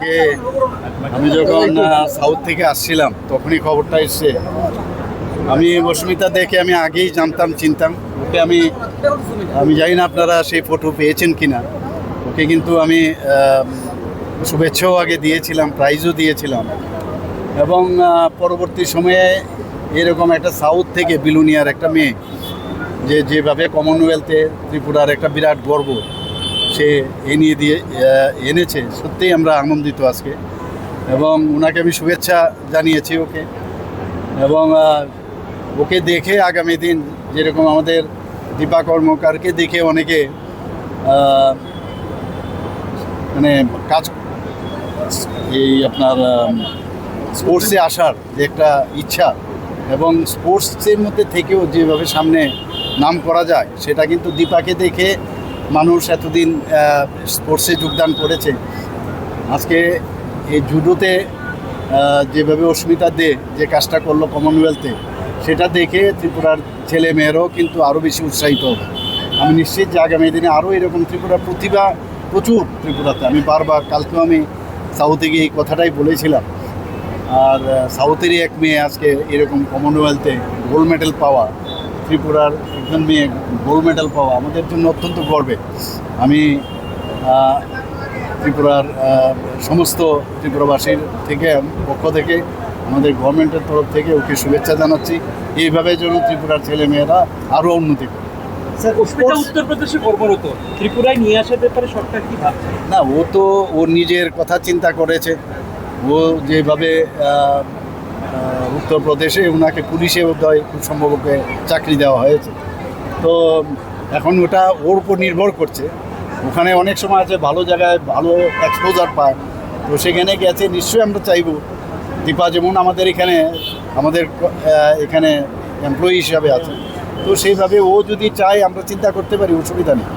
আজকে আমি যখন সাউথ থেকে আসছিলাম তখনই খবরটা এসছে। আমি মৌসুমিতা দেখে আমি আগেই জানতাম, চিনতাম ওকে। আমি জানি না আপনারা সেই ফটো পেয়েছেন কিনা। ওকে কিন্তু আমি শুভেচ্ছাও আগে দিয়েছিলাম, প্রাইজও দিয়েছিলাম। এবং পরবর্তী সময়ে এরকম একটা সাউথ থেকে বিলুনিয়ার একটা মেয়ে যেভাবে কমনওয়েলথে ত্রিপুরার একটা বিরাট গর্ব সে এনেছে, সত্যিই আমরা আনন্দিত আজকে। এবং ওনাকে আমি শুভেচ্ছা জানিয়েছি ওকে। এবং ওকে দেখে আগামী দিন যেরকম আমাদের দীপা কর্মকারকে দেখে অনেকে মানে কাজ এই আপনার স্পোর্টসে আসার যে একটা ইচ্ছা, এবং স্পোর্টসের মধ্যে থেকেও যেভাবে সামনে নাম করা যায়, সেটা কিন্তু দীপাকে দেখে মানুষ এতদিন স্পোর্টসে যোগদান করেছে। আজকে এই জুডোতে যেভাবে অস্মিতা দে যে কাজটা করলো কমনওয়েলথে, সেটা দেখে ত্রিপুরার ছেলে মেয়েরাও কিন্তু আরও বেশি উৎসাহিত হবে। আমি নিশ্চিত যে আগামী দিনে আরও এরকম ত্রিপুরার প্রতিভা প্রচুর ত্রিপুরাতে। আমি বারবার কালকেও আমি সাউথে গিয়ে এই কথাটাই বলেছিলাম। আর সাউথেরই এক মেয়ে আজকে এরকম কমনওয়েলথে গোল্ড মেডেল পাওয়া, ত্রিপুরার একজন মেয়ে গোল্ড মেডেল পাওয়া আমাদের জন্য অত্যন্ত গর্বের। আমি ত্রিপুরার সমস্ত ত্রিপুরাবাসীর পক্ষ থেকে আমাদের গভর্নমেন্টের তরফ থেকে ওকে শুভেচ্ছা জানাচ্ছি। এইভাবে যেন ত্রিপুরার ছেলে মেয়েরা আরও উন্নতি করে। স্যার, উত্তরপ্রদেশে কর্মরত, ত্রিপুরায় নিয়ে আসার ব্যাপারে সরকার কি ভাবছে? না, ও তো ওর নিজের কথা চিন্তা করেছে। ও যেভাবে উত্তরপ্রদেশে ওনাকে পুলিশে বোধহয় খুব সম্ভব ওকে চাকরি দেওয়া হয়েছে। তো এখন ওটা ওর উপর নির্ভর করছে। ওখানে অনেক সময় আছে ভালো জায়গায় ভালো এক্সপোজার পায়, তো সেখানে গেছে। নিশ্চয়ই আমরা চাইব দীপা যেমন আমাদের এখানে এমপ্লয়ি হিসাবে আছে, তো সেইভাবে ও যদি চায় আমরা চিন্তা করতে পারি, অসুবিধা নেই।